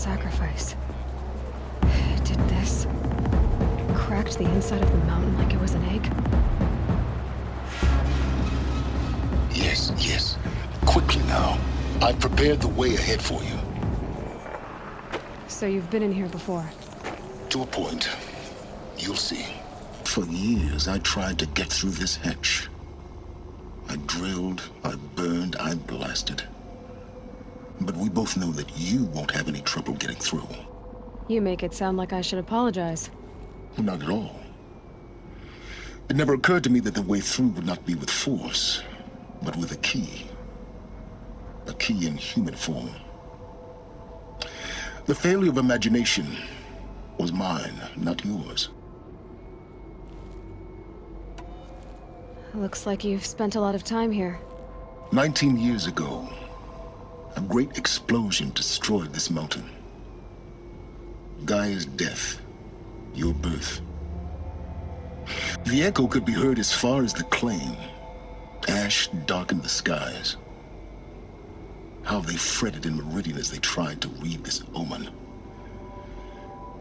sacrifice. It did this. Cracked the inside of the mountain like it was an egg. Yes, yes. Quickly now. I've prepared the way ahead for you. So you've been in here before? To a point. You'll see. For years, I tried to get through this hatch. I drilled, I burned, I blasted. But we both know that you won't have any trouble getting through. You make it sound like I should apologize. Not at all. It never occurred to me that the way through would not be with force, but with a key. A key in human form. The failure of imagination was mine, not yours. Looks like you've spent a lot of time here. 19 years ago, a great explosion destroyed this mountain. Gaia's death, your birth. The echo could be heard as far as the claim. Ash darkened the skies. How they fretted in Meridian as they tried to read this omen.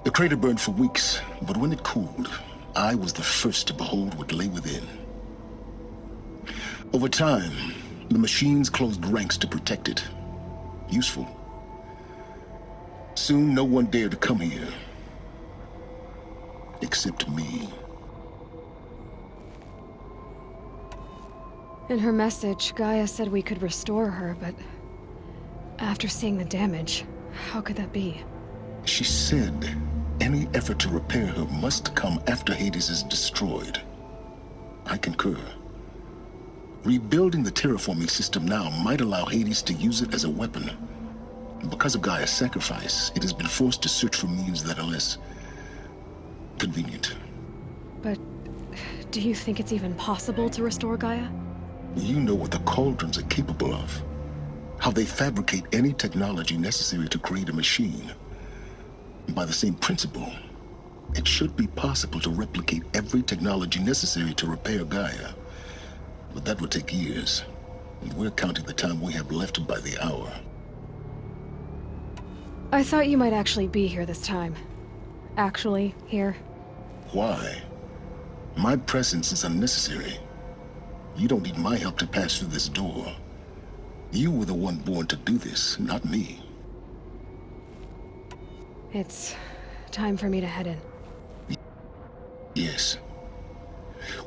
The crater burned for weeks, but when it cooled, I was the first to behold what lay within. Over time, the machines closed ranks to protect it. Useful. Soon, no one dared to come here. Except me. In her message, Gaia said we could restore her, but after seeing the damage, how could that be? She said any effort to repair her must come after Hades is destroyed. I concur. Rebuilding the terraforming system now might allow Hades to use it as a weapon. Because of Gaia's sacrifice, it has been forced to search for means that are less convenient. But do you think it's even possible to restore Gaia? You know what the cauldrons are capable of. How they fabricate any technology necessary to create a machine. By the same principle, it should be possible to replicate every technology necessary to repair Gaia. But that would take years. And we're counting the time we have left by the hour. I thought you might actually be here this time. Actually, here. Why? My presence is unnecessary. You don't need my help to pass through this door. You were the one born to do this, not me. It's time for me to head in. Yes.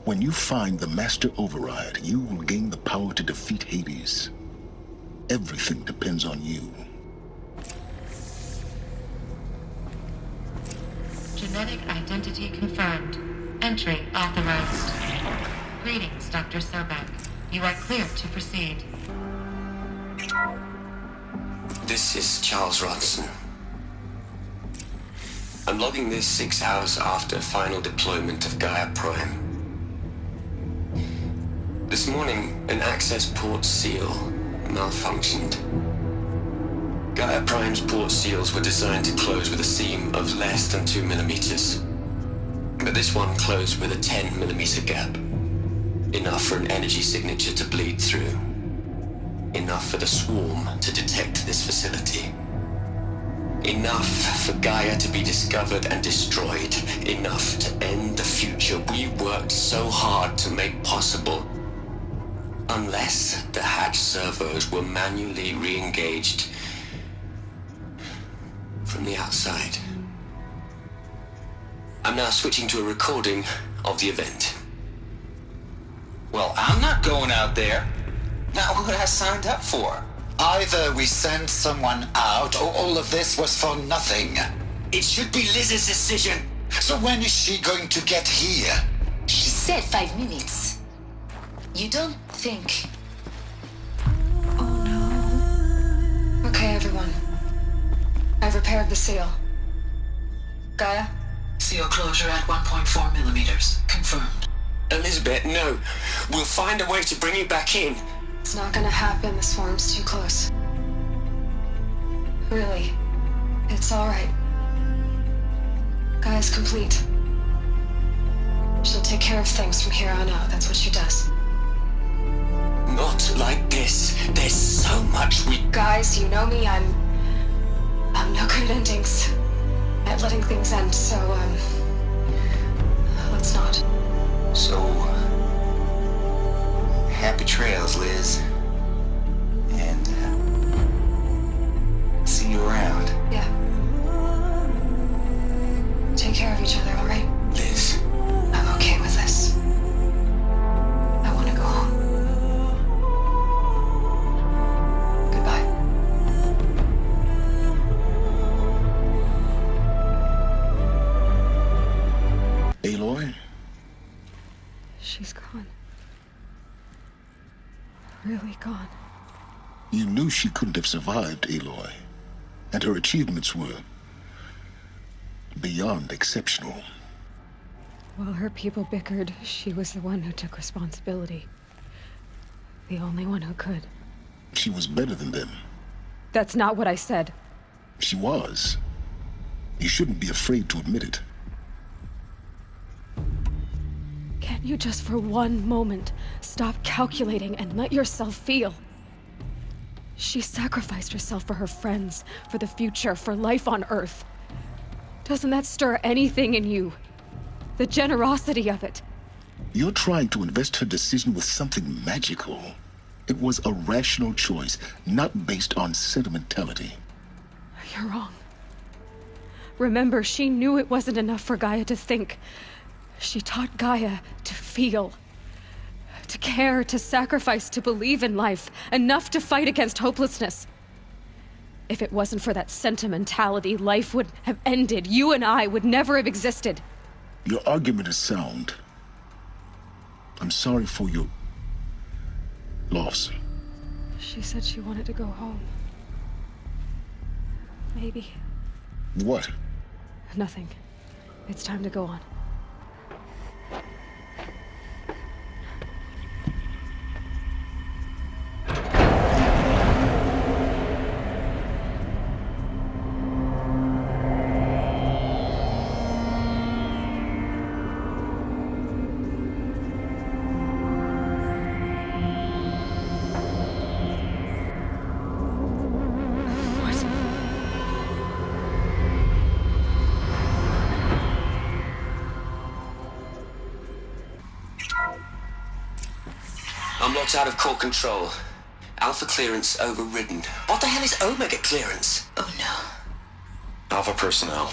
When you find the Master Override, you will gain the power to defeat Hades. Everything depends on you. Genetic identity confirmed. Entry authorized. Greetings, Dr. Sobek. You are clear to proceed. This is Charles Rodson. I'm logging this 6 hours after final deployment of Gaia Prime. This morning, an access port seal malfunctioned. Gaia Prime's port seals were designed to close with a seam of less than 2 millimeters. But this one closed with a 10 millimeter gap. Enough for an energy signature to bleed through. Enough for the swarm to detect this facility. Enough for Gaia to be discovered and destroyed. Enough to end the future we worked so hard to make possible. Unless the hatch servos were manually re-engaged from the outside. I'm now switching to a recording of the event. Well, I'm not going out there. Not what I signed up for. Either we send someone out, or all of this was for nothing. It should be Liz's decision. So when is she going to get here? She said 5 minutes. You don't think... Okay, everyone. I've repaired the seal. Gaia? Seal closure at 1.4 millimeters. Confirmed. Elizabeth, no. We'll find a way to bring you back in. It's not gonna happen. The swarm's too close. Really. It's alright. Gaia's complete. She'll take care of things from here on out. That's what she does. Not like this. There's so much we... Guys, you know me. I'm no good at endings. At letting things end, so, let's not. So, happy trails, Liz. And, see you around. Yeah. Take care of each other, alright? Liz. I'm okay with this. I want to go home. Goodbye. Aloy? She's gone. Really gone. You knew she couldn't have survived, Aloy. And her achievements were beyond exceptional. While her people bickered, she was the one who took responsibility. The only one who could. She was better than them. That's not what I said. She was. You shouldn't be afraid to admit it. Can't you just for one moment stop calculating and let yourself feel? She sacrificed herself for her friends, for the future, for life on Earth. Doesn't that stir anything in you? The generosity of it. You're trying to invest her decision with something magical. It was a rational choice, not based on sentimentality. You're wrong. Remember, she knew it wasn't enough for Gaia to think. She taught Gaia to feel. To care, to sacrifice, to believe in life. Enough to fight against hopelessness. If it wasn't for that sentimentality, life would have ended. You and I would never have existed. Your argument is sound. I'm sorry for your loss. She said she wanted to go home. Maybe. What? Nothing. It's time to go on. I'm locked out of core control. Alpha clearance overridden. What the hell is Omega clearance? Oh no. Alpha personnel.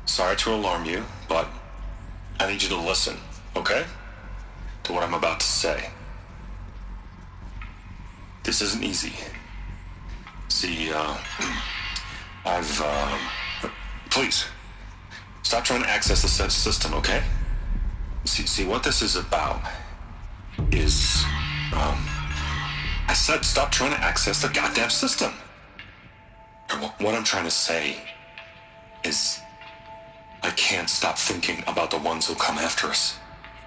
Sorry to alarm you, but I need you to listen, okay? To what I'm about to say. This isn't easy. See, please, stop trying to access the system, okay? See, what this is about is, I said stop trying to access the goddamn system. And what I'm trying to say is, I can't stop thinking about the ones who come after us.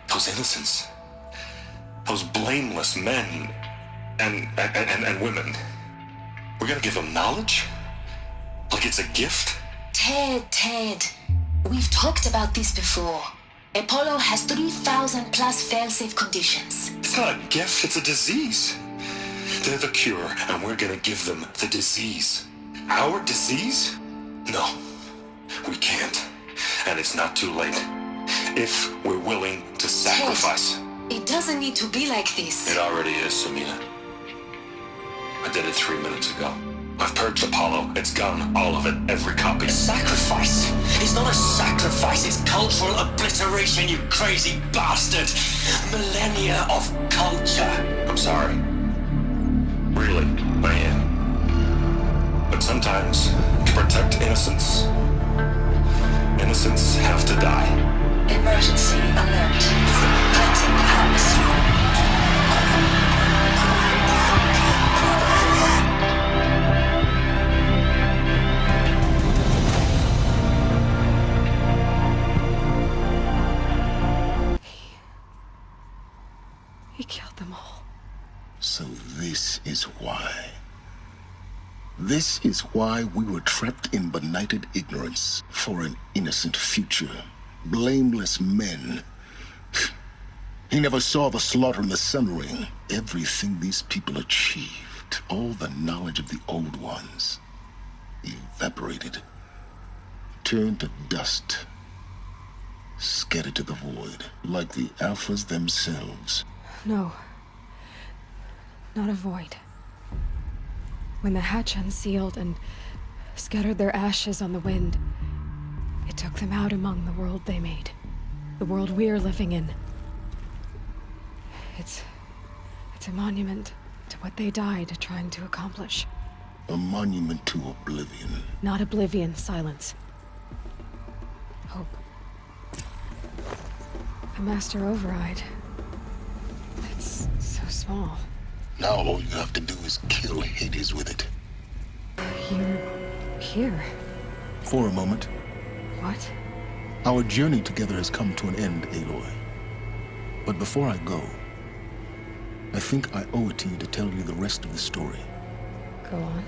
Those innocents. Those blameless men and women. We're gonna give them knowledge? Like it's a gift? Ted. We've talked about this before. Apollo has 3,000 plus fail-safe conditions. It's not a gift, it's a disease. They're the cure, and we're gonna give them the disease. Our disease? No, we can't. And it's not too late. If we're willing to sacrifice. Ted, it doesn't need to be like this. It already is, Samina. I did it 3 minutes ago. I've purged Apollo. It's gone. All of it. Every copy. Sacrifice? It's not a sacrifice, it's cultural obliteration, you crazy bastard! Millennia of culture! I'm sorry. Really, I am. But sometimes, to protect innocence, innocents have to die. Emergency alert. Cutting atmosphere. He killed them all. So this is why. This is why we were trapped in benighted ignorance for an innocent future. Blameless men. He never saw the slaughter in the Sun Ring. Everything these people achieved, all the knowledge of the old ones. evaporated, turned to dust, scattered to the void, like the Alphas themselves. No. Not a void. When the hatch unsealed and scattered their ashes on the wind, it took them out among the world they made. The world we're living in. It's a monument to what they died trying to accomplish. A monument to oblivion. Not oblivion, silence. Hope. The master override. It's so small. Now all you have to do is kill Hades with it. You're here. For a moment. What? Our journey together has come to an end, Aloy. But before I go, I think I owe it to you to tell you the rest of the story. Go on.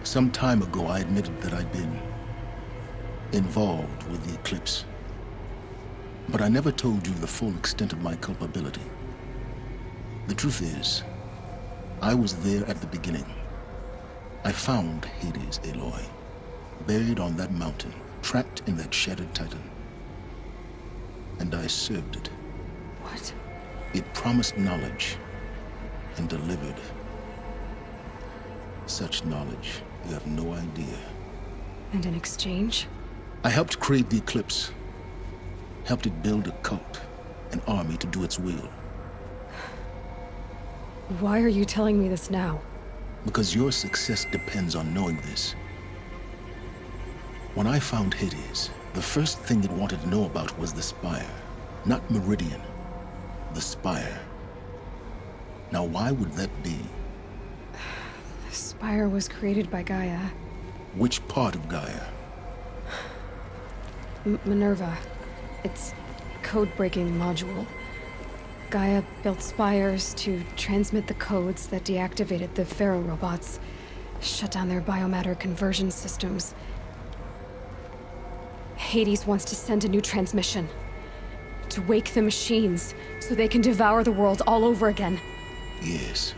Some time ago, I admitted that I'd been involved with the eclipse. But I never told you the full extent of my culpability. The truth is, I was there at the beginning. I found Hades, Aloy, buried on that mountain, trapped in that shattered titan. And I served it. What? It promised knowledge and delivered. Such knowledge, you have no idea. And in exchange? I helped create the eclipse. Helped it build a cult, an army to do its will. Why are you telling me this now? Because your success depends on knowing this. When I found Hades, the first thing it wanted to know about was the Spire. Not Meridian. The Spire. Now why would that be? The Spire was created by Gaia. Which part of Gaia? Minerva. It's a code-breaking module. Gaia built spires to transmit the codes that deactivated the Pharaoh robots, shut down their biomatter conversion systems. Hades wants to send a new transmission. To wake the machines, so they can devour the world all over again. Yes.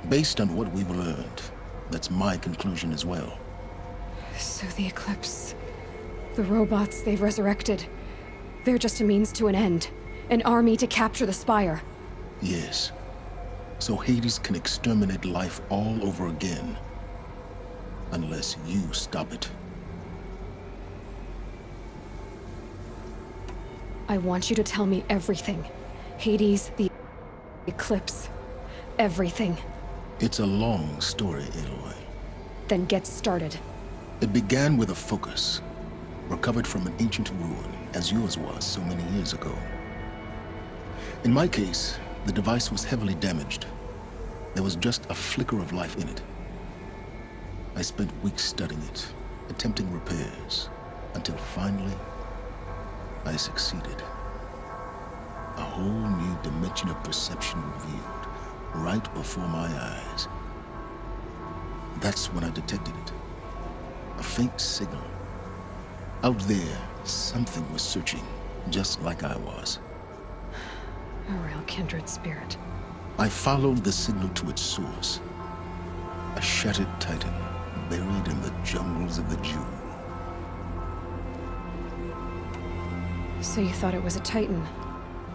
Based on what we've learned, that's my conclusion as well. So the Eclipse... the robots they've resurrected... they're just a means to an end. An army to capture the Spire. Yes. So Hades can exterminate life all over again. Unless you stop it. I want you to tell me everything. Hades, the Eclipse, everything. It's a long story, Aloy. Then get started. It began with a focus, recovered from an ancient ruin, as yours was so many years ago. In my case, the device was heavily damaged. There was just a flicker of life in it. I spent weeks studying it, attempting repairs, until finally, I succeeded. A whole new dimension of perception revealed, right before my eyes. That's when I detected it. A faint signal. Out there, something was searching, just like I was. A real kindred spirit. I followed the signal to its source. A shattered titan, buried in the jungles of the Jewel. So you thought it was a Titan?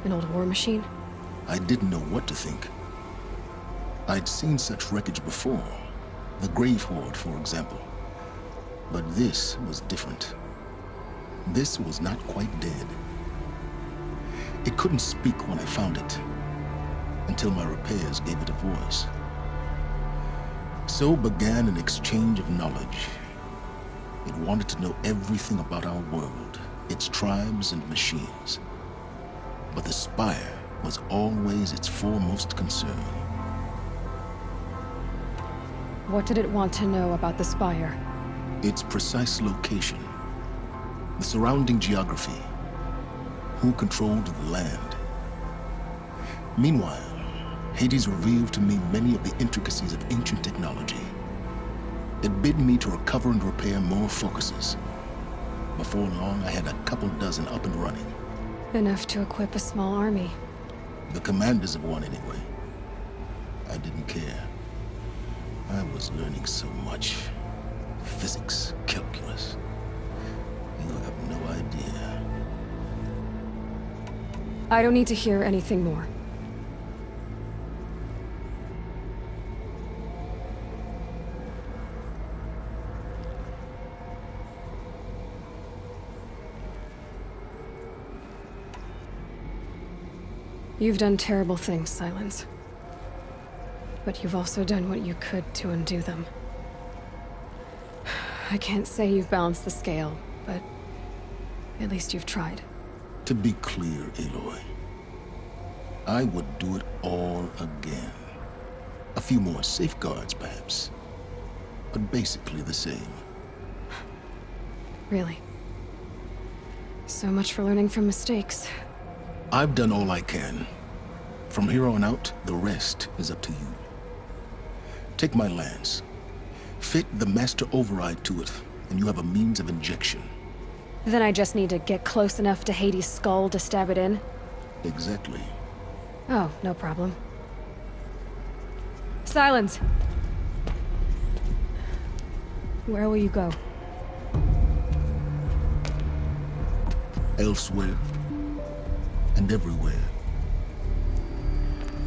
An old war machine? I didn't know what to think. I'd seen such wreckage before. The Grave Horde, for example. But this was different. This was not quite dead. It couldn't speak when I found it, until my repairs gave it a voice. So began an exchange of knowledge. It wanted to know everything about our world, its tribes and machines. But the Spire was always its foremost concern. What did it want to know about the Spire? Its precise location, the surrounding geography, who controlled the land. Meanwhile, Hades revealed to me many of the intricacies of ancient technology. It bid me to recover and repair more focuses. Before long, I had a couple dozen up and running. Enough to equip a small army. The commanders of one, anyway. I didn't care. I was learning so much. physics, calculus. You have no idea. I don't need to hear anything more. You've done terrible things, Silence. But you've also done what you could to undo them. I can't say you've balanced the scale, but at least you've tried. To be clear, Aloy, I would do it all again. A few more safeguards, perhaps, but basically the same. Really? So much for learning from mistakes. I've done all I can. From here on out, the rest is up to you. Take my lance. Fit the master override to it, and you have a means of injection. Then I just need to get close enough to Hades' skull to stab it in? Exactly. Oh, no problem. Silence! Where will you go? Elsewhere and everywhere.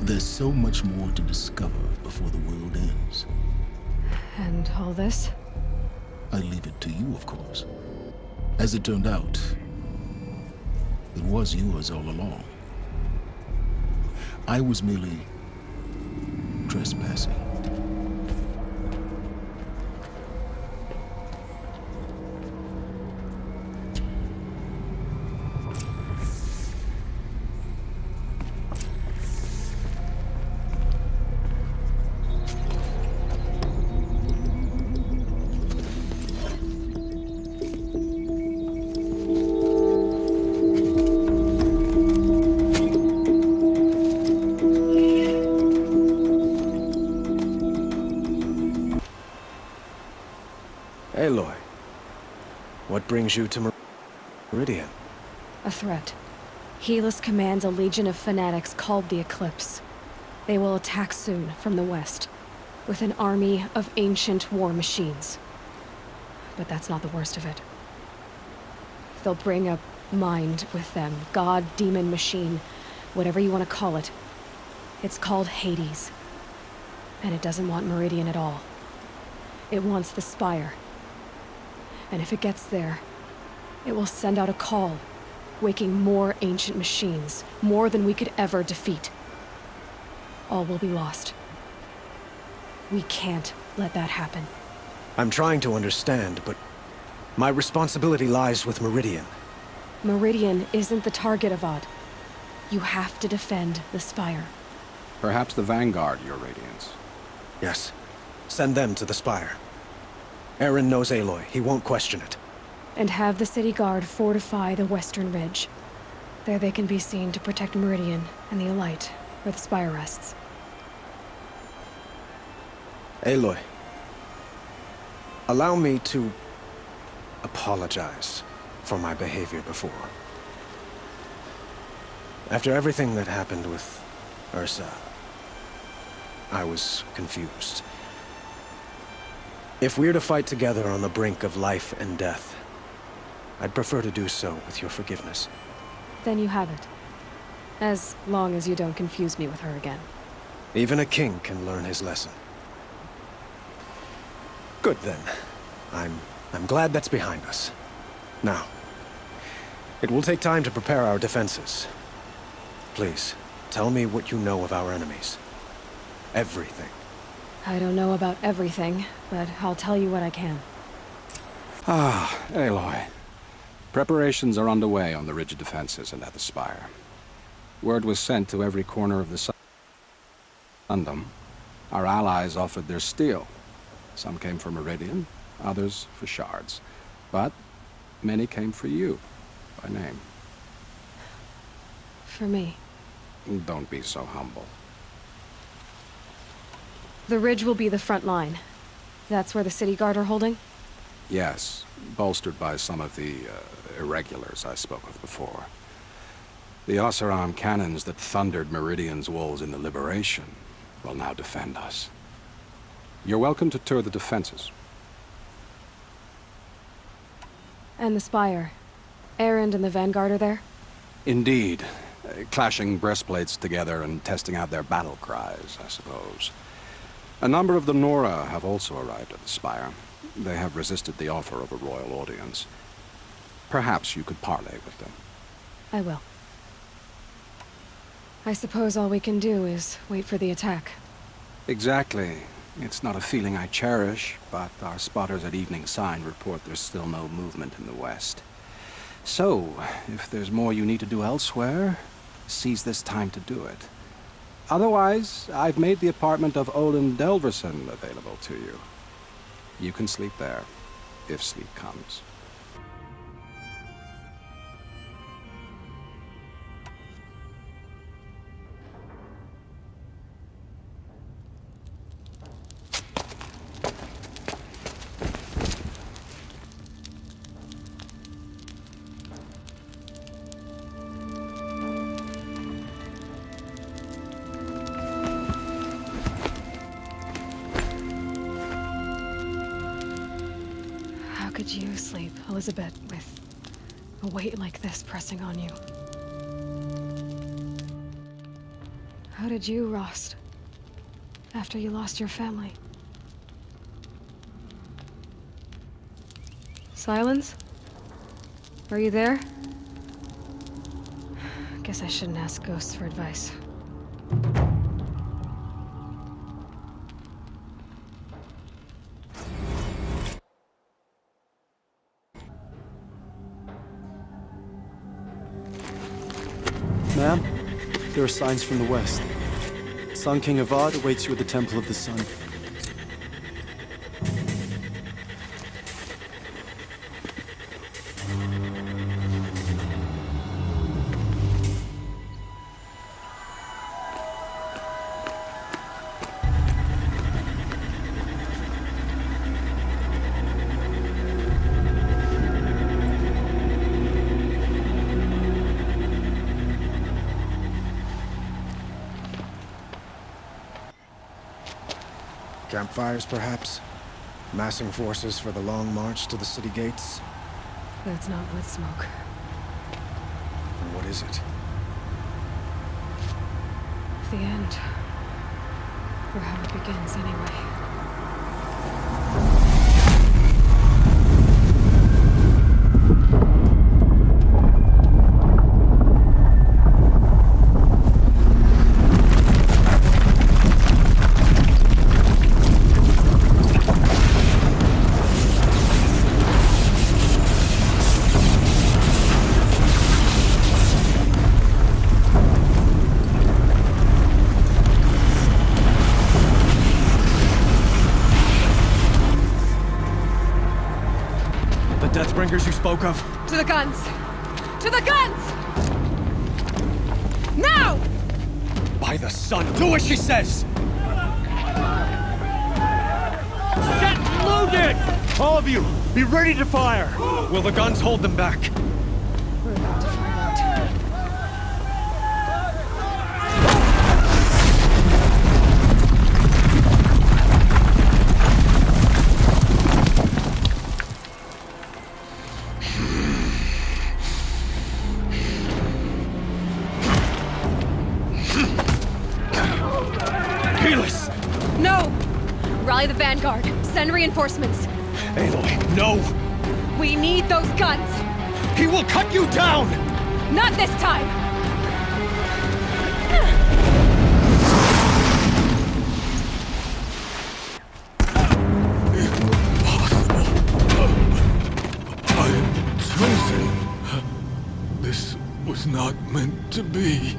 There's so much more to discover before the world ends. And all this? I leave it to you, of course. As it turned out, it was yours all along. I was merely trespassing. Aloy, what brings you to Meridian? A threat. Helis commands a legion of fanatics called the Eclipse. They will attack soon from the west, with an army of ancient war machines. But that's not the worst of it. They'll bring a mind with them, god, demon, machine, whatever you want to call it. It's called Hades. And it doesn't want Meridian at all. It wants the Spire. And if it gets there, it will send out a call, waking more ancient machines, more than we could ever defeat. All will be lost. We can't let that happen. I'm trying to understand, but my responsibility lies with Meridian. Meridian isn't the target, Avad. You have to defend the Spire. Perhaps the Vanguard, Your Radiance. Yes. Send them to the Spire. Aaron knows Aloy. He won't question it. And have the city guard fortify the western ridge. There they can be seen to protect Meridian and the Elite, where the Spire rests. Aloy, allow me to apologize for my behavior before. After everything that happened with Ursa, I was confused. If we're to fight together on the brink of life and death, I'd prefer to do so with your forgiveness. Then you have it. As long as you don't confuse me with her again. Even a king can learn his lesson. Good then. I'm glad that's behind us. Now, it will take time to prepare our defenses. Please, tell me what you know of our enemies. Everything. I don't know about everything, but I'll tell you what I can. Ah, Aloy. Preparations are underway on the ridge defenses and at the Spire. Word was sent to every corner of the Sundom. Our allies offered their steel. Some came for Meridian, others for shards. But many came for you, by name. For me. Don't be so humble. The ridge will be the front line. That's where the city guard are holding? Yes, bolstered by some of the irregulars I spoke of before. The Oseram cannons that thundered Meridian's walls in the Liberation will now defend us. You're welcome to tour the defenses. And the Spire. Erend and the Vanguard are there? Indeed. Clashing breastplates together and testing out their battle cries, I suppose. A number of the Nora have also arrived at the Spire. They have resisted the offer of a royal audience. Perhaps you could parley with them. I will. I suppose all we can do is wait for the attack. Exactly. It's not a feeling I cherish, but our spotters at Evening Sign report there's still no movement in the west. So, if there's more you need to do elsewhere, seize this time to do it. Otherwise, I've made the apartment of Olin Delverson available to you. You can sleep there, if sleep comes. How could you sleep, Elizabeth, with a weight like this pressing on you? How did you, Rost, after you lost your family? Silence? Are you there? Guess I shouldn't ask ghosts for advice. Ma'am, there are signs from the west. Sun King Avad awaits you at the Temple of the Sun. Campfires, perhaps? Massing forces for the long march to the city gates? That's not wood smoke. Then what is it? The end. Or how it begins, anyway. Deathbringers you spoke of? To the guns! To the guns! Now! By the sun, do as she says! Set loaded! All of you, be ready to fire! Will the guns hold them back? We're about to find out. No! Rally the Vanguard. Send reinforcements. Aloy, no! We need those guns! He will cut you down! Not this time! I am chosen. This was not meant to be.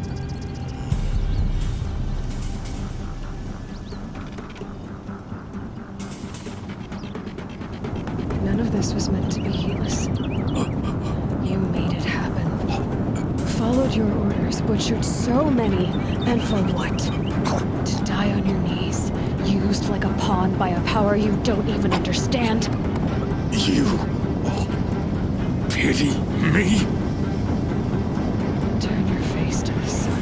None of this was meant to be heedless. You made it happen. Followed your orders, butchered so many, and for what? To die on your knees, used like a pawn by a power you don't even understand? You pity me? Turn your face to the sun.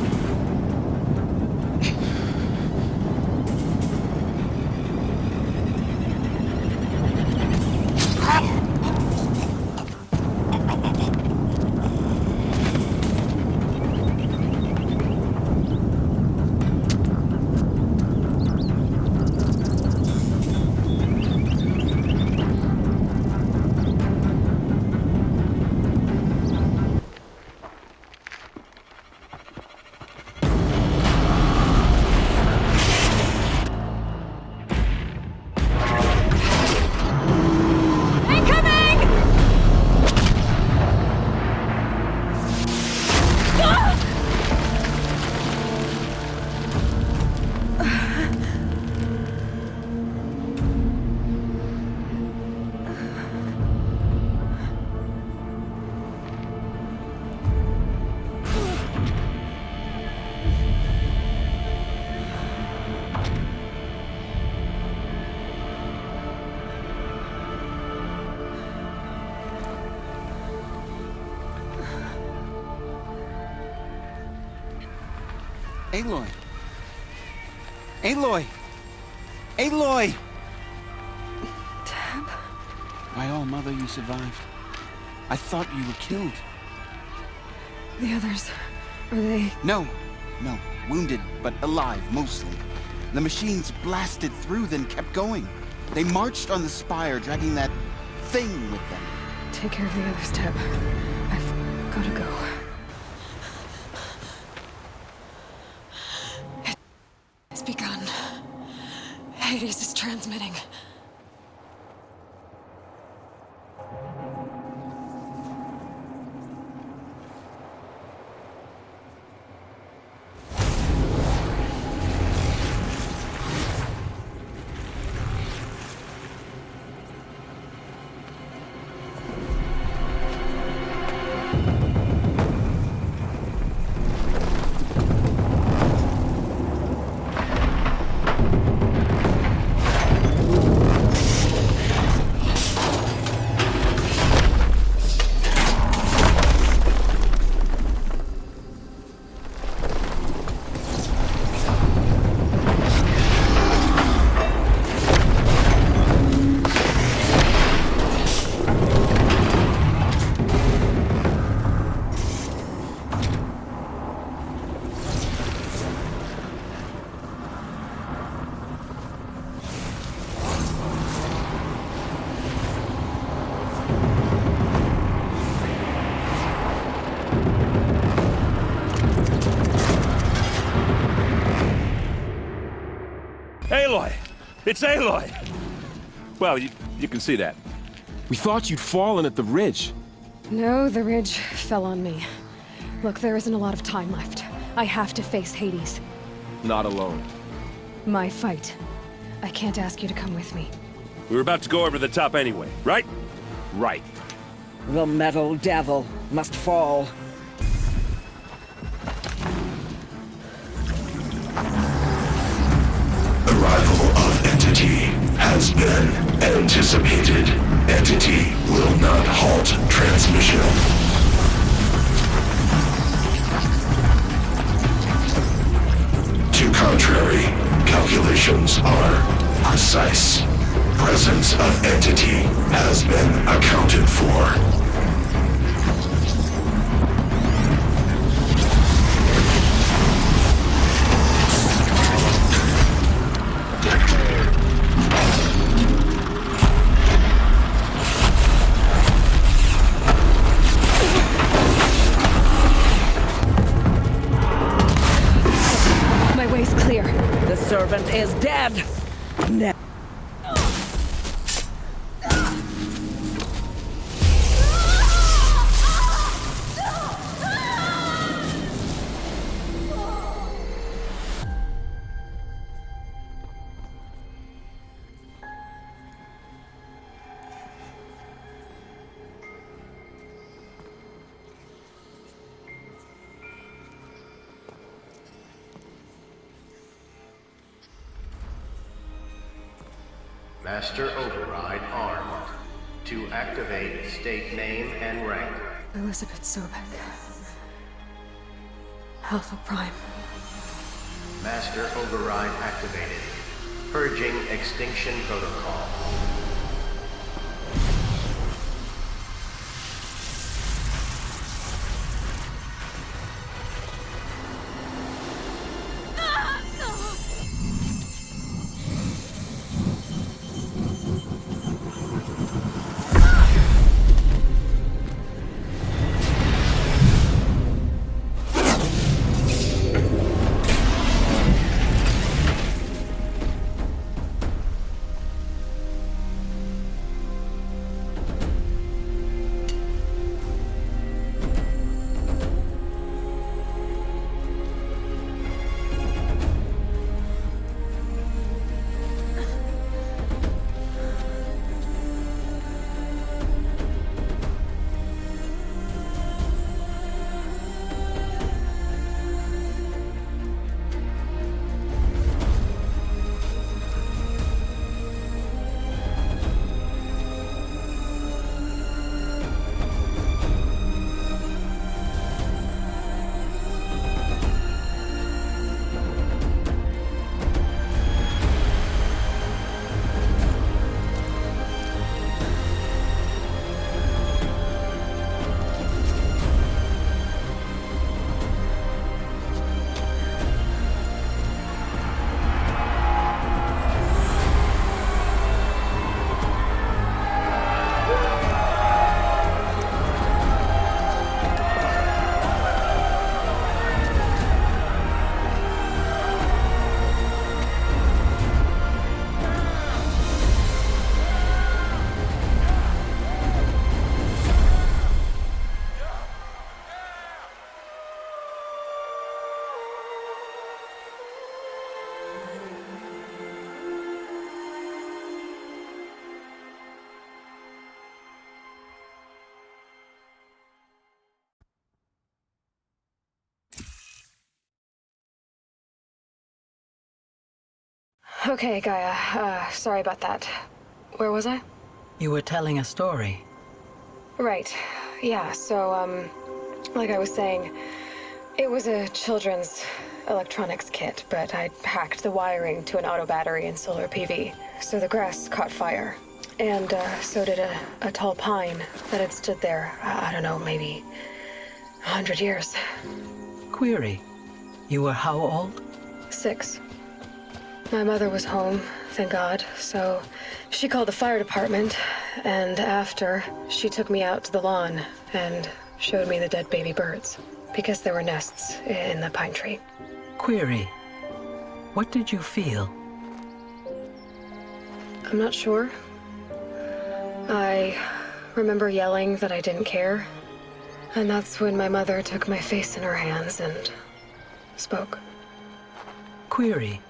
Aloy! Aloy! Aloy! Tab? My all-mother, you survived. I thought you were killed. The others, are they... No. Wounded, but alive, mostly. The machines blasted through, then kept going. They marched on the spire, dragging that thing with them. Take care of the others, Tab. I've gotta go. It's begun. Hades is transmitting. Aloy! It's Aloy! Well, you can see that. We thought you'd fallen at the ridge. No, the ridge fell on me. Look, there isn't a lot of time left. I have to face Hades. Not alone. My fight. I can't ask you to come with me. We were about to go over the top anyway, right? Right. The metal devil must fall. Arrival of Entity has been anticipated. Entity will not halt transmission. To contrary, calculations are precise. Presence of Entity has been accounted for. My way's clear. The servant is dead. Now. Master Override armed. To activate, state name and rank. Elizabeth Sobek. Alpha Prime. Master Override activated. Purging extinction protocol. Okay, Gaia. Sorry about that. Where was I? You were telling a story. Right. Yeah, so, like I was saying, it was a children's electronics kit, but I'd hacked the wiring to an auto battery and solar PV. So the grass caught fire. And, so did a tall pine that had stood there, I don't know, maybe 100 years. Query. You were how old? 6. My mother was home, thank God, so she called the fire department, and after, she took me out to the lawn and showed me the dead baby birds, because there were nests in the pine tree. Query. What did you feel? I'm not sure. I remember yelling that I didn't care, and that's when my mother took my face in her hands and spoke. Query.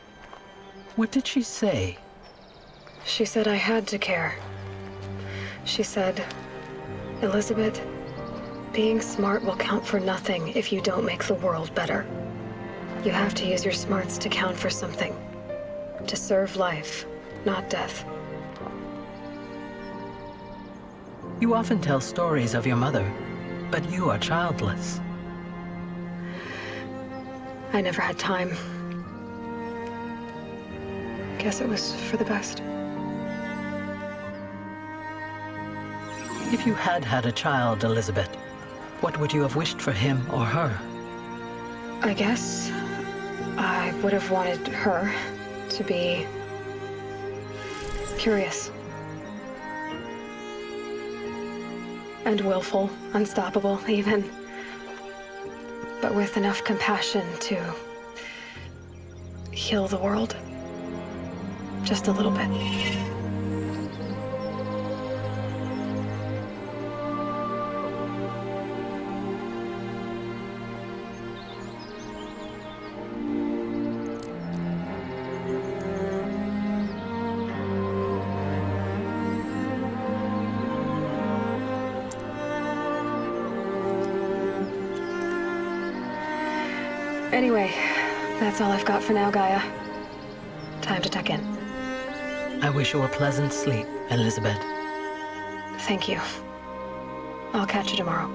What did she say? She said I had to care. She said, Elizabeth, being smart will count for nothing if you don't make the world better. You have to use your smarts to count for something. To serve life, not death. You often tell stories of your mother, but you are childless. I never had time. Guess it was for the best. If you had had a child, Elizabeth, what would you have wished for him or her? I guess I would have wanted her to be curious. And willful, unstoppable, even. But with enough compassion to heal the world. Just a little bit. Anyway, that's all I've got for now, Gaia. Time to tuck in. I wish you a pleasant sleep, Elizabeth. Thank you. I'll catch you tomorrow.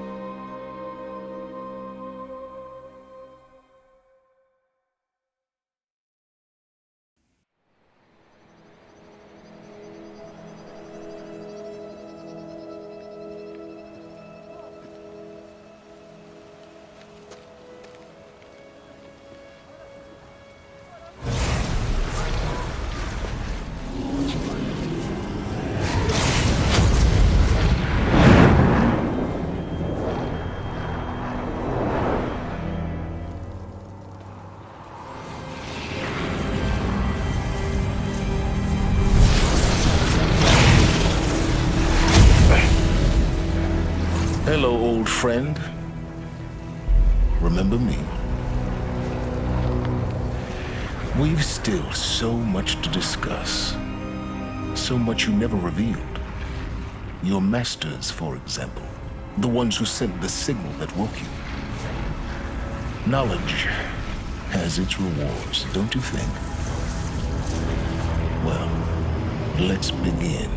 Hello, old friend. Remember me? We've still so much to discuss. So much you never revealed. Your masters, for example. The ones who sent the signal that woke you. Knowledge has its rewards, don't you think? Well, let's begin.